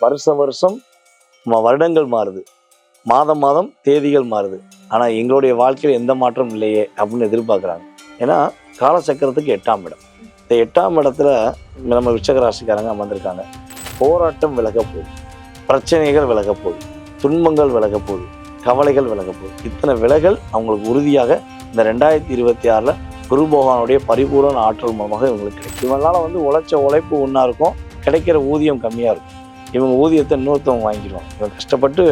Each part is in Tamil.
வருஷம் வருஷம் வருடங்கள் மாறுது, மாதம் மாதம் தேதிகள் மாறுது. ஆனால் எங்களுடைய வாழ்க்கையில் எந்த மாற்றம் இல்லையே அப்படின்னு எதிர்பார்க்குறாங்க. ஏன்னா காலச்சக்கரத்துக்கு 8ஆம் இடம். இந்த 8ஆம் இடத்துல நம்ம விருச்சிக ராசிக்காரங்க அமர்ந்திருக்காங்க. போராட்டம் விலக போகுது, பிரச்சனைகள் விலக போகுது, துன்பங்கள் விலக போகுது, கவலைகள் விலக போகுது. இத்தனை விலகல் அவங்களுக்கு உறுதியாக இந்த 2026 குரு பகவானுடைய பரிபூரண ஆற்றல் மூலமாக இவங்களுக்கு கிடைக்கும். இவங்களால உழைச்ச உழைப்பு ஒன்றா இருக்கும், கிடைக்கிற ஊதியம் கம்மியாக இருக்கும். இவங்க ஊதியத்தை இன்னொருத்தவங்க வாங்கிடுவாங்க. இவங்க கஷ்டப்பட்டு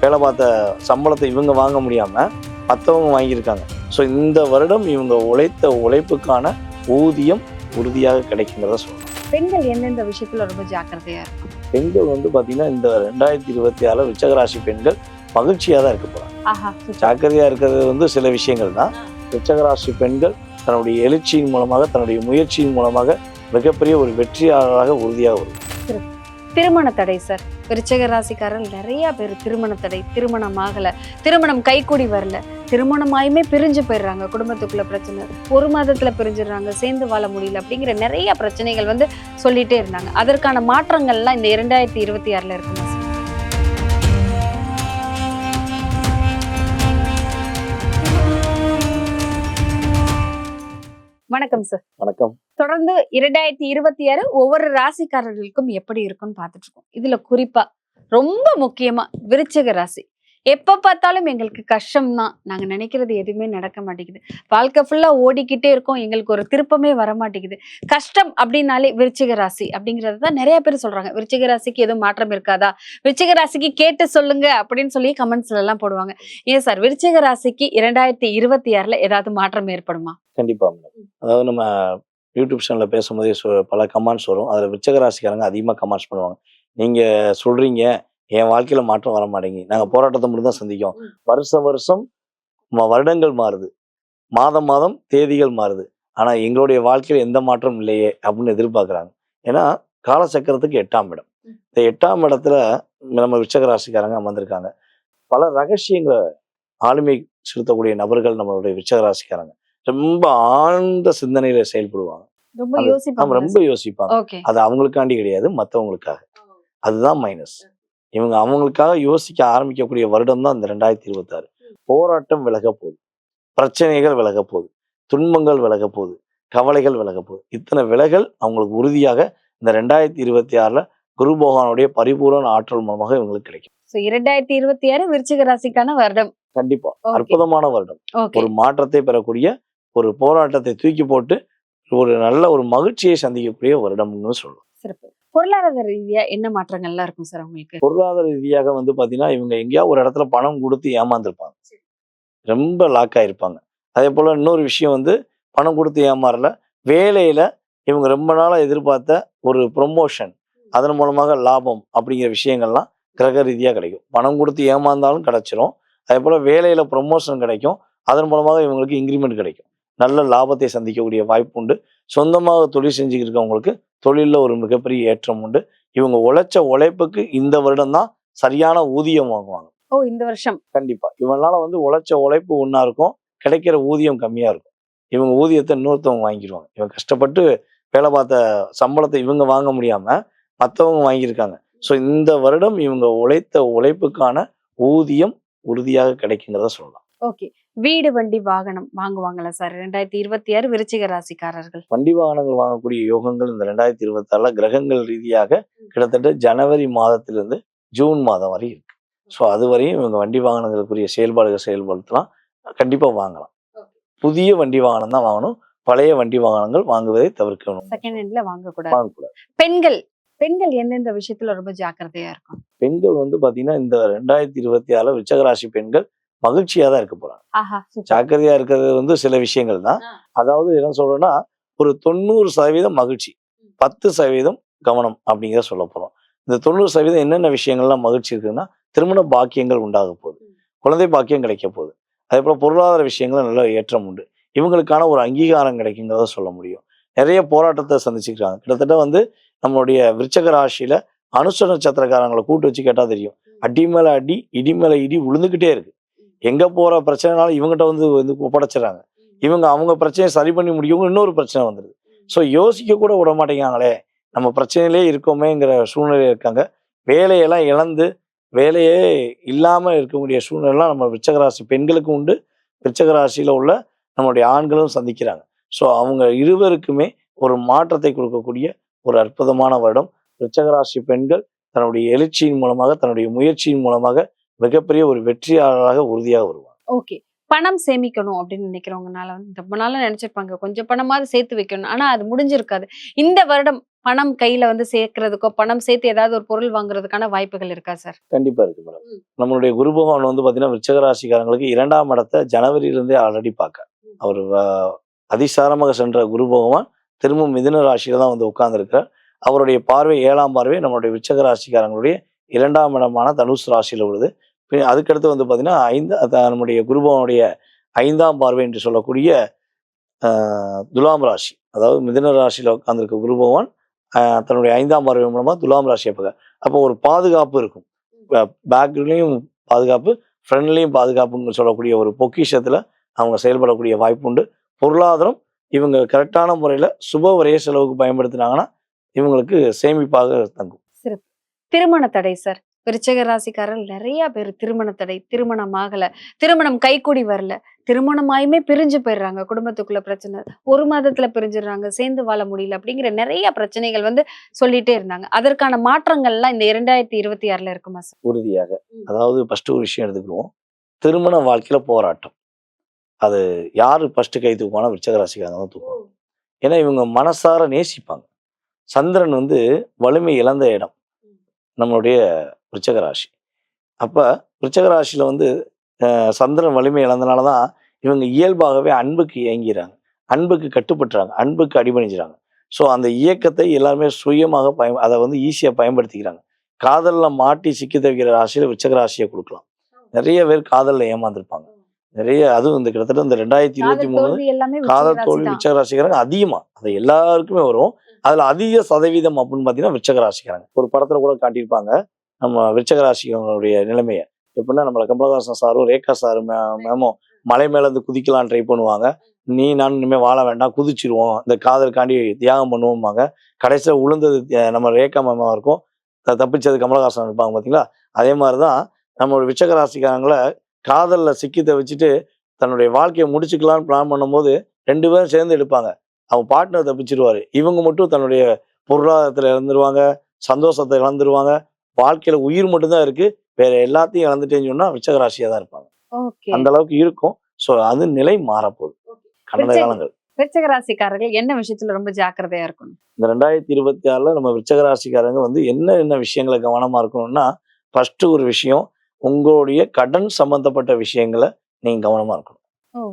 வேலை பார்த்த சம்பளத்தை இவங்க வாங்க முடியாமல் மற்றவங்க வாங்கியிருக்காங்க. ஸோ இந்த வருடம் இவங்க உழைத்த உழைப்புக்கான ஊதியம் உறுதியாக கிடைக்குங்கிறத சொல்லலாம். பெண்கள் எந்தெந்த விஷயத்துல ரொம்ப ஜாக்கிரதையா இருக்கும்? பெண்கள் பார்த்தீங்கன்னா இந்த 2026 விருச்சிக ராசி பெண்கள் மகிழ்ச்சியாக தான் இருக்க போகிறாங்க. ஜாக்கிரதையாக இருக்கிறது சில விஷயங்கள் தான். விருச்சிக ராசி பெண்கள் தன்னுடைய எழுச்சியின் மூலமாக, தன்னுடைய முயற்சியின் மூலமாக மிகப்பெரிய ஒரு வெற்றியாளராக உறுதியாக வரும். திருமண தடை சார், விருச்சிக ராசிக்காரர்கள் நிறைய பேர் திருமண தடை, திருமணம் ஆகல, திருமணம் கைக்கூடி வரல, திருமணமாயுமே பிரிஞ்சு போயிடுறாங்க, குடும்பத்துக்குள்ள பிரச்சனை, ஒரு மாதத்துல பிரிஞ்சிடுறாங்க, சேர்ந்து வாழ முடியல அப்படிங்கிற நிறைய பிரச்சனைகள் சொல்லிட்டே இருந்தாங்க. அதற்கான மாற்றங்கள்லாம் இந்த 2026 இருக்குமா சார்? வணக்கம் சார். வணக்கம். தொடர்ந்து 2026 ஒவ்வொரு ராசிக்காரர்களுக்கும் எப்படி இருக்குன்னு பார்த்துட்டு இருக்கோம். இதுல குறிப்பா ரொம்ப முக்கியமா விருச்சிக ராசி, எப்ப பார்த்தாலும் எங்களுக்கு கஷ்டம் தான், நாங்க நினைக்கிறது எதுவுமே நடக்க மாட்டேங்குது, வாழ்க்கை ஃபுல்லா ஓடிக்கிட்டே இருக்கோம், எங்களுக்கு ஒரு திருப்பமே வர மாட்டேங்குது, கஷ்டம் அப்படின்னாலே விருச்சிக ராசி அப்படிங்கிறது தான் நிறைய பேர் சொல்றாங்க. விருச்சிக ராசிக்கு எதுவும் மாற்றம் இருக்காதா, விருச்சிக ராசிக்கு கேட்டு சொல்லுங்க அப்படின்னு சொல்லி கமெண்ட்ஸ்ல எல்லாம் போடுவாங்க. ஏன் சார் விருச்சிக ராசிக்கு 2026 ஏதாவது மாற்றம் ஏற்படுமா? கண்டிப்பா மேடம். அதாவது நம்ம யூடியூப் சேனல்ல பேசும்போதே பல கமெண்ட்ஸ் வரும். அதில் விருச்சிக ராசிக்காரங்க அதிகமாக கமெண்ட்ஸ் பண்ணுவாங்க. நீங்க சொல்றீங்க என் வாழ்க்கையில மாற்றம் வர மாட்டேங்குது, நாங்கள் போராட்டத்தை மட்டும் தான் சந்திக்கும், வருஷம் வருஷம் வருடங்கள் மாறுது, மாதம் மாதம் தேதிகள் மாறுது, ஆனால் எங்களுடைய வாழ்க்கையில் எந்த மாற்றம் இல்லையே அப்படின்னு எதிர்பார்க்குறாங்க. ஏன்னா காலச்சக்கரத்துக்கு 8ஆம் இடம். இந்த 8ஆம் இடத்துல நம்ம விருச்சிக ராசிக்காரங்க அமர்ந்திருக்காங்க. பல ரகசியங்களை ஆளுமை செலுத்தக்கூடிய நபர்கள் நம்மளுடைய விருச்சிக ராசிக்காரங்க ரொம்ப ஆழ்ந்த சிந்தனையில செயல்படுவாங்க. ரொம்ப யோசிப்பாங்க. அது அவங்களுக்காண்டி கிடையாது, மற்றவங்களுக்காக. அதுதான் மைனஸ். இவங்க அவங்களுக்காக யோசிக்க ஆரம்பிக்கக்கூடிய வருடம் தான் இந்த 2026. போராட்டம் விலக போகுது, பிரச்சனைகள் விலக போகுது, துன்பங்கள் விலக போகுது, கவலைகள் விலக போகுது. இத்தனை விலகல் அவங்களுக்கு உறுதியாக இந்த 2026 குரு பகவானுடைய பரிபூரண ஆற்றல் மூலமாக இவங்களுக்கு கிடைக்கும். 2026 விருச்சிக ராசிக்கான வருடம். கண்டிப்பா அற்புதமான வருடம். ஒரு மாற்றத்தை பெறக்கூடிய, ஒரு போராட்டத்தை தூக்கி போட்டு ஒரு நல்ல ஒரு மகிழ்ச்சியை சந்திக்கக்கூடிய வருடம்னு சொல்லுவோம். சிறப்பு. பொருளாதார ரீதியா என்ன மாற்றங்கள்லாம் இருக்கும் சார் உங்களுக்கு? பொருளாதார ரீதியாக பாத்தீங்கன்னா இவங்க எங்கேயாவது ஒரு இடத்துல பணம் கொடுத்து ஏமாந்துருப்பாங்க, ரொம்ப லாக் ஆயிருப்பாங்க. அதே போல இன்னொரு விஷயம் பணம் கொடுத்து ஏமாறல, வேலையில இவங்க ரொம்ப நாளா எதிர்பார்த்த ஒரு ப்ரொமோஷன், அதன் மூலமாக லாபம் அப்படிங்கிற விஷயங்கள்லாம் கிரக ரீதியா கிடைக்கும். பணம் கொடுத்து ஏமாந்தாலும் கிடைச்சிரும். அதே போல வேலையில ப்ரொமோஷன் கிடைக்கும், அதன் மூலமாக இவங்களுக்கு இன்க்ரிமெண்ட் கிடைக்கும், நல்ல லாபத்தை சந்திக்கக்கூடிய வாய்ப்பு உண்டு. சொந்தமாக தொழில் செஞ்சுக்கிட்டு இருக்கவங்களுக்கு தொழிலில் ஒரு மிகப்பெரிய ஏற்றம் உண்டு. இவங்க உழைச்ச உழைப்புக்கு இந்த வருடம் தான் சரியான ஊதியம் வாங்குவாங்க. இந்த வருஷம் கண்டிப்பா. இவங்களால உழைச்ச உழைப்பு ஒன்றா இருக்கும், கிடைக்கிற ஊதியம் கம்மியா இருக்கும். இவங்க ஊதியத்தை இன்னொருத்தவங்க வாங்கிடுவாங்க. இவங்க கஷ்டப்பட்டு வேலை பார்த்த சம்பளத்தை இவங்க வாங்க முடியாம மற்றவங்க வாங்கியிருக்காங்க. ஸோ இந்த வருடம் இவங்க உழைத்த உழைப்புக்கான ஊதியம் உறுதியாக கிடைக்குங்கிறத சொல்லலாம். ஓகே. வீடு வண்டி வாகனம் வாங்குவாங்களா சார் 2026 விருச்சிக ராசிக்காரர்கள்? வண்டி வாகனங்கள் வாங்கக்கூடிய யோகங்கள் இந்த 2026 கிரகங்கள் ரீதியாக கிட்டத்தட்ட ஜனவரி மாதத்திலிருந்து ஜூன் மாதம் வரை இருக்கு. ஸோ அது வரையும் இவங்க வண்டி வாகனங்களுக்குரிய செயல்பாடுகள் செயல்படுத்தலாம், கண்டிப்பா வாங்கலாம். புதிய வண்டி வாகனம் தான் வாங்கணும், பழைய வண்டி வாகனங்கள் வாங்குவதை தவிர்க்கணும். செகண்ட் ஹேண்ட்ல வாங்கக்கூடாது. பெண்கள் எந்தெந்த விஷயத்துல ரொம்ப ஜாக்கிரதையா இருக்கும்? பெண்கள் பாத்தீங்கன்னா இந்த 2026 விருச்சிக ராசி பெண்கள் மகிழ்ச்சியா தான் இருக்க போறாங்க. ஜாக்கிரதையா இருக்கிறது சில விஷயங்கள் தான். அதாவது என்ன சொல்றேன்னா, ஒரு 90% மகிழ்ச்சி, 10% கவனம் அப்படிங்கிற சொல்ல போறோம். இந்த 90% என்னென்ன விஷயங்கள்லாம் மகிழ்ச்சி இருக்குன்னா, திருமண பாக்கியங்கள் உண்டாக போகுது, குழந்தை பாக்கியம் கிடைக்க போகுது, அதே போல பொருளாதார விஷயங்கள் நல்ல ஏற்றம் உண்டு, இவங்களுக்கான ஒரு அங்கீகாரம் கிடைக்குங்கிறத சொல்ல முடியும். நிறைய போராட்டத்தை சந்திச்சுக்கிறாங்க. கிட்டத்தட்ட நம்மளுடைய விருச்சிக ராசியில அனுச நட்சத்திரக்காரங்களை கூட்டு வச்சு கேட்டா தெரியும், அடி மேல அடி, இடி மேல இடி விழுந்துகிட்டே இருக்கு. எங்க போற பிரச்சனைனாலும் இவங்ககிட்ட ஒப்படைச்சிடறாங்க. இவங்க அவங்க பிரச்சனையை சரி பண்ணி முடியும், இன்னொரு பிரச்சனை வந்துடுது. ஸோ யோசிக்க கூட விட மாட்டேங்காங்களே, நம்ம பிரச்சனையிலே இருக்கோமேங்கிற சூழ்நிலையில இருக்காங்க. வேலையெல்லாம் இழந்து வேலையே இல்லாம இருக்கக்கூடிய சூழ்நிலைலாம் நம்ம விருச்சிக ராசி பெண்களுக்கும் உண்டு. விருச்சிக ராசியில உள்ள நம்முடைய ஆண்களும் சந்திக்கிறாங்க. ஸோ அவங்க இருவருக்குமே ஒரு மாற்றத்தை கொடுக்கக்கூடிய ஒரு அற்புதமான வருடம். விருச்சிக ராசி பெண்கள் தன்னுடைய எழுச்சியின் மூலமாக, தன்னுடைய முயற்சியின் மூலமாக மிகப்பெரிய ஒரு வெற்றியாளராக உறுதியாக வருவாங்க. ஓகே. பணம் சேமிக்கணும் அப்படின்னு நினைக்கிறவங்கனால வந்து ரொம்ப நாளா நினைச்சிருப்பாங்க. கொஞ்சம் பணமாவது சேர்த்து வைக்கணும். ஆனா அது முடிஞ்சிருக்காது. இந்த வருடம் பணம் கையில வந்து சேர்க்கறதுக்கோ, பணம் சேர்த்து ஏதாவது ஒரு பொருள் வாங்குறதுக்கான வாய்ப்புகள் இருக்கா சார்? கண்டிப்பா இருக்கு மேடம். நம்மளுடைய குரு பகவான் வந்து பாத்தீங்கன்னா விருச்சிக ராசிக்காரங்களுக்கு 2ஆம் இடத்தை ஜனவரியிலிருந்தே ஆல்ரெடி பார்க்க அவர் அதிசாரமாக சென்ற குரு பகவான் திரும்ப மிதுன ராசியில தான் வந்து உட்கார்ந்துருக்கார். அவருடைய பார்வை 7ஆம் பார்வை நம்மளுடைய விருச்சிக ராசிக்காரங்களுடைய 2ஆம் இடமான தனுசு ராசியில உள்ளது. அதுக்கடுத்து வந்து பாத்தீங்கன்னா நம்முடைய குரு பகவானுடைய 5ஆம் பார்வை என்று சொல்லக்கூடிய துலாம் ராசி, அதாவது மிதுன ராசியில உட்கார்ந்திருக்க குரு பகவான் தன்னுடைய 5ஆம் பார்வை மூலமா துலாம் ராசியை பார்க்க. அப்போ ஒரு பாதுகாப்பு இருக்கும். பேக்லயும் பாதுகாப்பு, ஃப்ரண்ட்லயும் பாதுகாப்புன்னு சொல்லக்கூடிய ஒரு பொக்கிஷத்துல அவங்க செயல்படக்கூடிய வாய்ப்பு உண்டு. பொருளாதாரம் இவங்க கரெக்டான முறையில சுப விரய செலவுக்கு பயன்படுத்தினாங்கன்னா இவங்களுக்கு சேமிப்பாக தங்கும். சிறப்பு. திருமண தடை சார். விருச்சிக ராசிக்காரர்கள் நிறைய பேர் திருமண தடை, திருமணம் ஆகல, திருமணம் கைக்கூடி வரல, திருமணமாயுமே பிரிஞ்சு போயிடுறாங்க, குடும்பத்துக்குள்ள பிரச்சனை, ஒரு மாதத்துல பிரிஞ்சிடுறாங்க, சேர்ந்து வாழ முடியல அப்படிங்கிற நிறைய பிரச்சனைகள் வந்து சொல்லிட்டே இருந்தாங்க. அதற்கான மாற்றங்கள்லாம் இந்த 2026ல இருக்குமா சார்? உறுதியாக. அதாவது ஃபர்ஸ்ட் ஒரு விஷயம் எடுத்துக்கிடுவோம். திருமண வாழ்க்கையில போராட்டம். அது யாரு ஃபர்ஸ்ட் கை தூக்குவானா விருச்சிக ராசிக்காரங்க தான் தூக்குவாங்க. ஏன்னா இவங்க மனசார நேசிப்பாங்க. சந்திரன் வந்து வலிமை இழந்த இடம் நம்மளுடைய விருச்சிக ராசி. அப்ப விருச்சிக ராசியில வந்து சந்திரன் வலிமை இழந்தனால தான் இவங்க இயல்பாகவே அன்புக்கு இயங்கிறாங்க, அன்புக்கு கட்டுப்பட்டுறாங்க, அன்புக்கு அடிபணிஞ்சுறாங்க. ஸோ அந்த இயக்கத்தை எல்லாருமே சுயமாக அதை வந்து ஈஸியாக பயன்படுத்திக்கிறாங்க. காதலில் மாட்டி சிக்கி தவிக்கிற ராசியில் விருச்சிக ராசியை கொடுக்கலாம். நிறைய பேர் காதலில் ஏமாந்துருப்பாங்க. நிறைய அதுவும் இந்த கிட்டத்தட்ட இந்த 2023 காதல் தோல்வி விருச்சிக ராசிக்காரங்க அதிகமாக அது எல்லாருக்குமே வரும். அதுல அதிக சதவீதம் அப்படின்னு பார்த்தீங்கன்னா விருச்சிக ராசிக்காரங்க. ஒரு படத்துல கூட காட்டியிருப்பாங்க நம்ம விருச்சிக ராசிகளுடைய நிலைமையை. எப்படின்னா நம்மள கமலஹாசன் சாரும் ரேகா சாரும் மேமும் மலை மேல இருந்து குதிக்கலாம் ட்ரை பண்ணுவாங்க. நீ நான் இனிமேல் வாழ வேண்டாம், குதிச்சிருவோம், இந்த காதலுக்காண்டி தியாகம் பண்ணுவோம்பாங்க. கடைசியில் உளுந்தது நம்ம ரேகா மேமா இருக்கும், தப்பிச்சது கமலஹாசன் இருப்பாங்க பார்த்தீங்களா. அதே மாதிரிதான் நம்மளோட விருச்சிக ராசிக்காரங்களை காதலில் சிக்கி தவிச்சிட்டு தன்னுடைய வாழ்க்கையை முடிச்சுக்கலான்னு பிளான் பண்ணும்போது 2 பேரும் சேர்ந்து எடுப்பாங்க. அவன் பார்ட்னர் தப்பிச்சிருவாரு, இவங்க மட்டும் தன்னுடைய பொருளாதாரத்துல இழந்துருவாங்க, சந்தோஷத்தை இழந்துருவாங்க, வாழ்க்கையில உயிர் மட்டும்தான் இருக்கு, வேற எல்லாத்தையும் இழந்துட்டேன்னு சொன்னா விருச்சிக ராசியா தான் இருப்பாங்க. அந்த அளவுக்கு இருக்கும். சோ அது நிலை மாறப்போகுது கடந்த காலங்கள். விருச்சிக ராசிக்காரர்கள் என்ன விஷயத்துல ரொம்ப ஜாக்கிரதையா இருக்கணும்? இந்த 2026ல நம்ம விருச்சிக ராசிக்காரங்க வந்து என்ன விஷயங்களை கவனமா இருக்கணும்னா, ஃபர்ஸ்ட் ஒரு விஷயம், உங்களுடைய கடன் சம்பந்தப்பட்ட விஷயங்களை நீங்க கவனமா இருக்கணும்.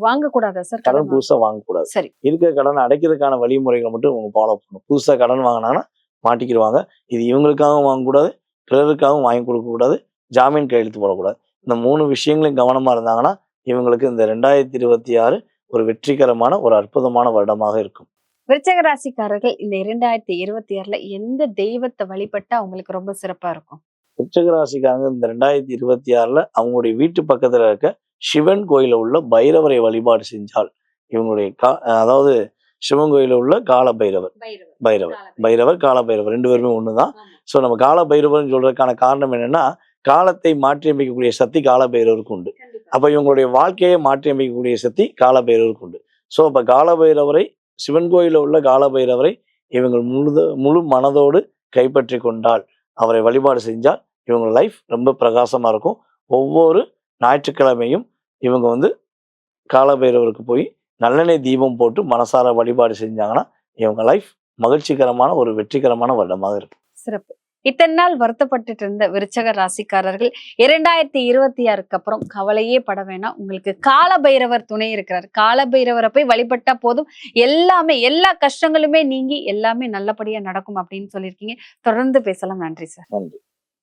வாங்கக்கூடாதா சார்? கடன் புதுசா வாங்கக்கூடாது. சரி. இருக்கிற கடனை அடைக்கிறதுக்கான வழிமுறைகளை மட்டும் இவங்க ஃபாலோ பண்ணணும். புதுசா கடன் வாங்கினாங்கன்னா மாட்டிக்கிடுவாங்க. இது இவங்களுக்காகவும் வாங்கக்கூடாது, பிறருக்காகவும் வாங்கி கொடுக்க கூடாது, ஜாமீன் கையெழுத்து போடக்கூடாது. இந்த 3 விஷயங்களையும் கவனமா இருந்தாங்கன்னா இவங்களுக்கு இந்த 2026 ஒரு வெற்றிகரமான ஒரு அற்புதமான வருடமாக இருக்கும். விருச்சிக ராசிக்காரர்கள் இந்த 2026ல எந்த தெய்வத்தை வழிபட்டா அவங்களுக்கு ரொம்ப சிறப்பா இருக்கும்? விருச்சிக ராசிக்காரங்க இந்த 2026ல அவங்களுடைய வீட்டு பக்கத்துல இருக்க சிவன் கோயில உள்ள பைரவரை வழிபாடு செஞ்சால் இவங்களுடைய அதாவது சிவன் கோயில உள்ள கால பைரவர் கால பைரவர் 2 பேருமே ஒண்ணுதான். ஸோ நம்ம கால பைரவர்னு சொல்றதுக்கான காரணம் என்னன்னா, காலத்தை மாற்றி அமைக்கக்கூடிய சக்தி கால பைரவருக்கு உண்டு. அப்ப இவங்களுடைய வாழ்க்கையை மாற்றி அமைக்கக்கூடிய சக்தி கால பைரவருக்கு உண்டு. ஸோ அப்ப கால பைரவரை, சிவன் கோயில உள்ள கால பைரவரை இவங்க முழு மனதோடு கைப்பற்றி கொண்டால், அவரை வழிபாடு செஞ்சால் இவங்க லைஃப் ரொம்ப பிரகாசமா இருக்கும். ஒவ்வொரு ஞாயிற்றுக்கிழமையும் இவங்க வந்து காலபைரவருக்கு போய் நல்லெண்ணெய் தீபம் போட்டு மனசார வழிபாடு செஞ்சாங்கன்னா இவங்க லைஃப் மகிழ்ச்சிகரமான ஒரு வெற்றிகரமான வருடமாக இருக்கும். சிறப்பு. இத்தனை நாள் வருத்தப்பட்டு இருந்த விருச்சிக ராசிக்காரர்கள் 2026க்கு அப்புறம் கவலையே பட வேணாம், உங்களுக்கு கால பைரவர் துணை இருக்கிறார். கால பைரவரை போய் வழிபட்டா போதும், எல்லாமே எல்லா கஷ்டங்களுமே நீங்கி எல்லாமே நல்லபடியா நடக்கும் அப்படின்னு சொல்லியிருக்கீங்க. தொடர்ந்து பேசலாம். நன்றி சார். நன்றி.